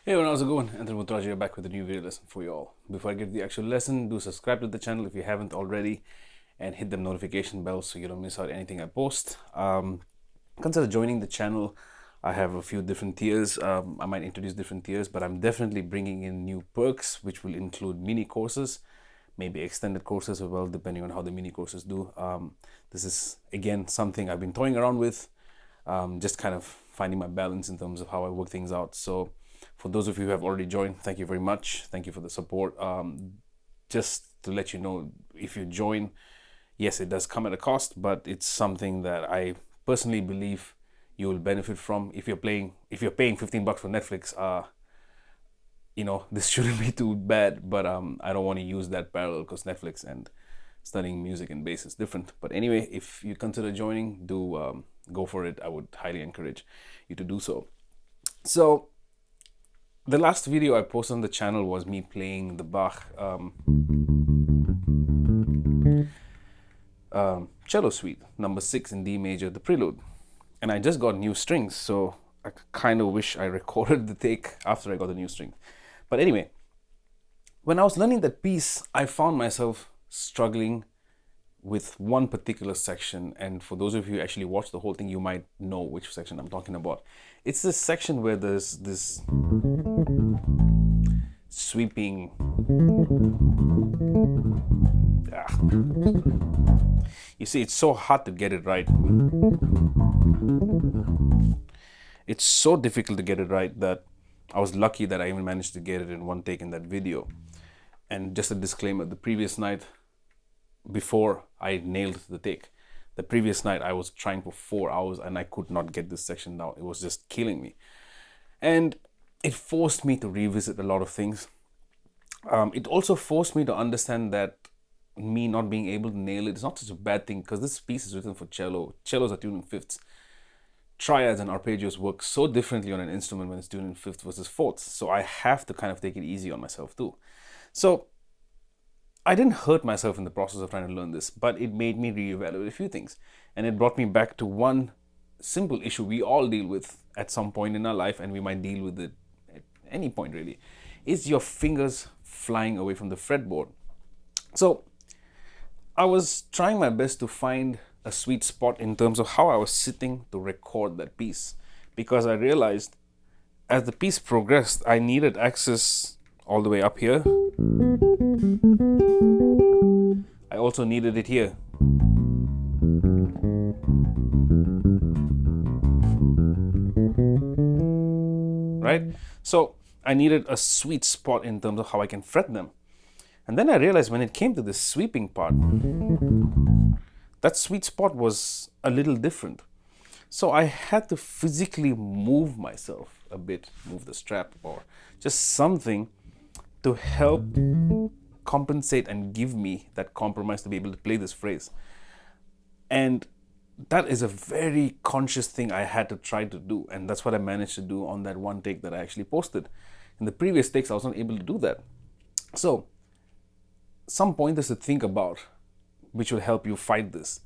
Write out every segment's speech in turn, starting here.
Hey everyone, how's it going? Muthurajah back with a new video lesson for you all. Before I get to the actual lesson, do subscribe to the channel if you haven't already and hit the notification bell so you don't miss out anything I post. Consider joining the channel. I have a few different tiers. I might introduce different tiers, but I'm definitely bringing in new perks which will include mini courses, maybe extended courses as well, depending on how the mini courses do. This is again something I've been toying around with, just kind of finding my balance in terms of how I work things out. So for those of you who have already joined, thank you very much. Thank you for the support. Just to let you know, if you join, yes, it does come at a cost, but it's something that I personally believe you will benefit from. If you're paying $15 for Netflix, you know, this shouldn't be too bad, but I don't want to use that parallel because Netflix and studying music and bass is different. But anyway, if you consider joining, do go for it. I would highly encourage you to do so. So the last video I posted on the channel was me playing the Bach cello suite, number 6 in D major, the prelude. And I just got new strings, so I kind of wish I recorded the take after I got the new string. But anyway, when I was learning that piece, I found myself struggling with one particular section. And for those of you who actually watch the whole thing, you might know which section I'm talking about. It's this section where there's this sweeping, you see, it's so hard to get it right. It's so difficult to get it right that I was lucky that I even managed to get it in one take in that video. And just a disclaimer, the previous night, before I nailed the take, the previous night I was trying for 4 hours and I could not get this section down. It was just killing me. And it forced me to revisit a lot of things. It also forced me to understand that me not being able to nail it is not such a bad thing, because this piece is written for cello. Cellos are tuned in fifths. Triads and arpeggios work so differently on an instrument when it's tuned in fifths versus fourths. So I have to kind of take it easy on myself too. So I didn't hurt myself in the process of trying to learn this, but it made me reevaluate a few things. And it brought me back to one simple issue we all deal with at some point in our life, and we might deal with it at any point really, is your fingers flying away from the fretboard. So I was trying my best to find a sweet spot in terms of how I was sitting to record that piece, because I realized as the piece progressed, I needed access all the way up here. I also needed it here. Right? So I needed a sweet spot in terms of how I can fret them. And then I realized when it came to the sweeping part, that sweet spot was a little different. So I had to physically move myself a bit, move the strap or just something to help compensate and give me that compromise to be able to play this phrase. And that is a very conscious thing I had to try to do. And that's what I managed to do on that one take that I actually posted. In the previous takes, I was not able to do that. So some pointers to think about which will help you fight this.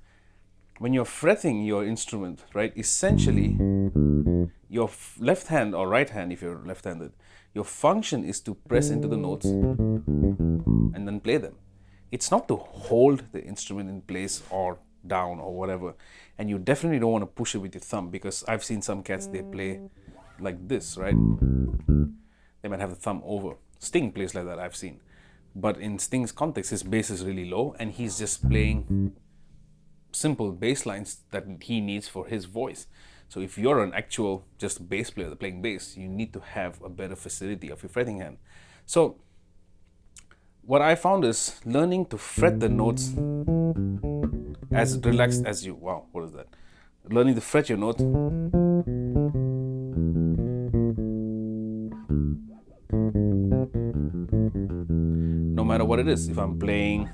When you're fretting your instrument, right, essentially your left hand or right hand, if you're left-handed, your function is to press into the notes and then play them. It's not to hold the instrument in place or down or whatever. And you definitely don't want to push it with your thumb, because I've seen some cats, they play like this, right? They might have the thumb over. Sting plays like that, I've seen. But in Sting's context, his bass is really low and he's just playing simple bass lines that he needs for his voice. So if you're an actual just bass player playing bass, you need to have a better facility of your fretting hand. So what I found is learning to fret the notes as relaxed as you, wow, what is that? Learning to fret your notes no matter what it is. If I'm playing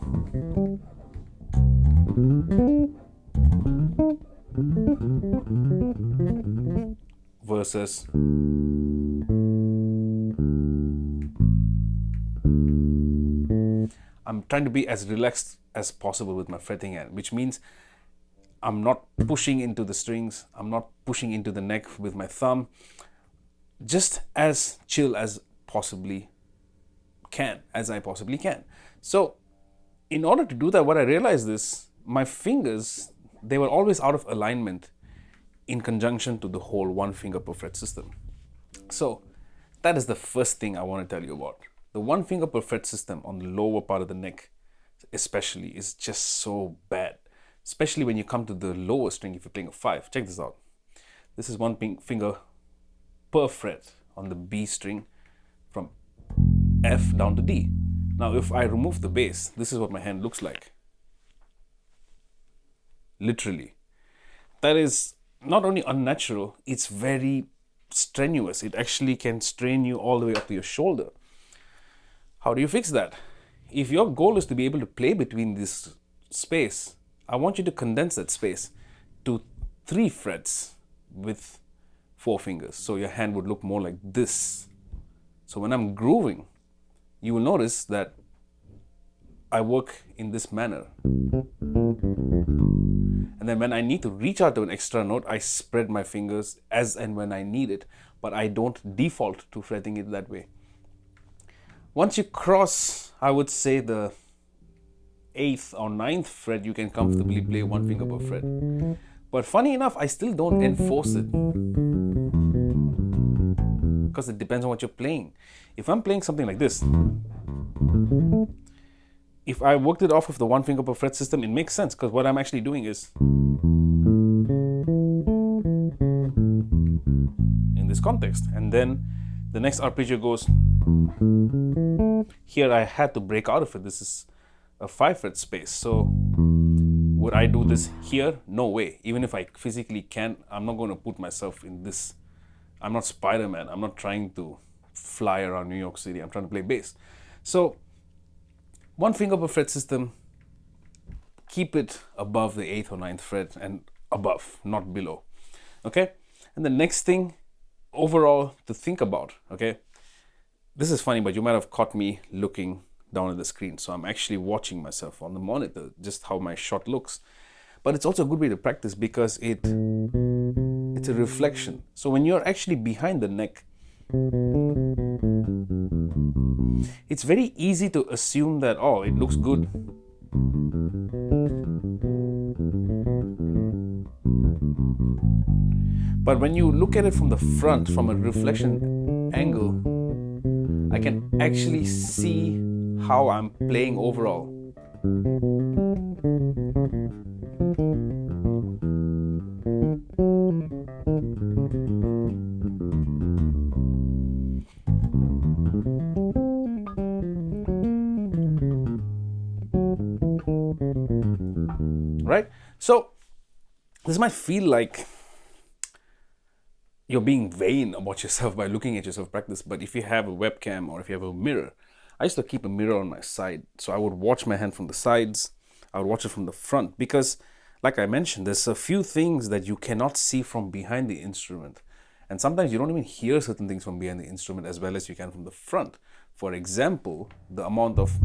versus I'm trying to be as relaxed as possible with my fretting hand, which means I'm not pushing into the strings, I'm not pushing into the neck with my thumb, just as chill as I possibly can. So in order to do that, what I realized is my fingers, they were always out of alignment in conjunction to the whole one finger per fret system. So that is the first thing I want to tell you about. The one finger per fret system on the lower part of the neck especially is just so bad, especially when you come to the lower string. If you're playing a 5, check this out. This is one finger per fret on the B string from F down to D. Now if I remove the bass, this is what my hand looks like. Literally. That is not only unnatural, it's very strenuous. It actually can strain you all the way up to your shoulder. How do you fix that? If your goal is to be able to play between this space, I want you to condense that space to 3 frets with 4 fingers. So your hand would look more like this. So when I'm grooving, you will notice that I work in this manner. And then when I need to reach out to an extra note, I spread my fingers as and when I need it, but I don't default to fretting it that way. Once you cross, I would say, the 8th or 9th fret, you can comfortably play one finger per fret. But funny enough, I still don't enforce it, because it depends on what you're playing. If I'm playing something like this, if I worked it off of the one finger per fret system, it makes sense, because what I'm actually doing is in this context, and then the next arpeggio goes here. I had to break out of it. This is a 5 fret space. So would I do this here? No way. Even if I physically can, I'm not going to put myself in this. I'm not Spider-Man. I'm not trying to fly around New York City. I'm trying to play bass. So one finger per fret system, keep it above the 8th or 9th fret and above, not below. Okay? And the next thing overall to think about, okay? This is funny, but you might have caught me looking down at the screen. So I'm actually watching myself on the monitor, just how my shot looks. But it's also a good way to practice, because it's a reflection. So when you're actually behind the neck, it's very easy to assume that, oh, it looks good. But when you look at it from the front, from a reflection angle, I can actually see how I'm playing overall. Right? So this might feel like you're being vain about yourself by looking at yourself practice, but if you have a webcam or if you have a mirror, I used to keep a mirror on my side. So I would watch my hand from the sides, I would watch it from the front, because like I mentioned, there's a few things that you cannot see from behind the instrument. And sometimes you don't even hear certain things from behind the instrument as well as you can from the front. For example, the amount of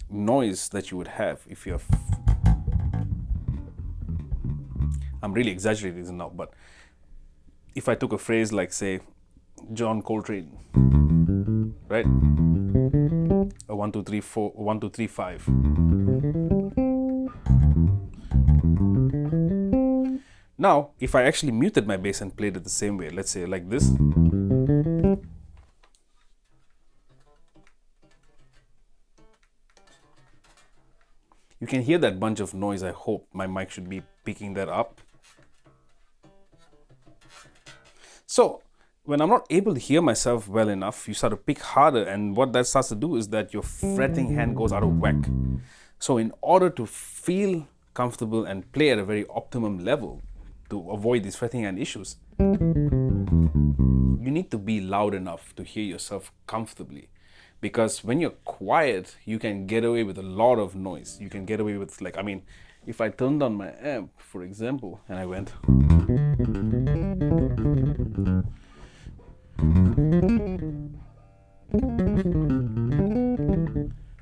noise that you would have if you're... I'm really exaggerating this now, but if I took a phrase like, say, John Coltrane, right? A 1, 2, 3, 4, 1, 2, 3, 5. Now, if I actually muted my bass and played it the same way, let's say like this, You can hear that bunch of noise. I hope my mic should be picking that up. So when I'm not able to hear myself well enough, you start to pick harder, and what that starts to do is that your fretting hand goes out of whack. So in order to feel comfortable and play at a very optimum level, to avoid these fretting hand issues, you need to be loud enough to hear yourself comfortably. Because when you're quiet, you can get away with a lot of noise. You can get away with, like, I mean, if I turned on my amp, for example, and I went,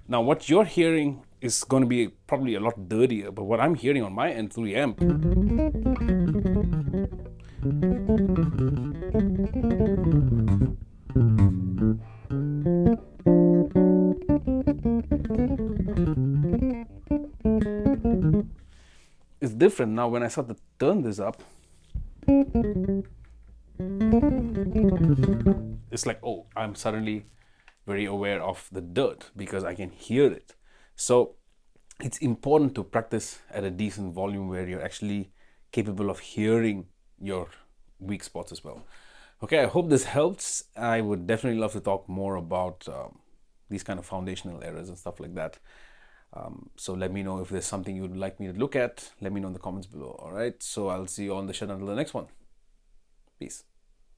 now what you're hearing is going to be probably a lot dirtier, but what I'm hearing on my end through the amp is different. Now when I start to turn this up, it's like, oh, I'm suddenly very aware of the dirt because I can hear it. So it's important to practice at a decent volume where you're actually capable of hearing your weak spots as well. Okay, I hope this helps. I would definitely love to talk more about these kind of foundational errors and stuff like that. So let me know if there's something you'd like me to look at. Let me know in the comments below. All right, so I'll see you on the show until the next one. Peace.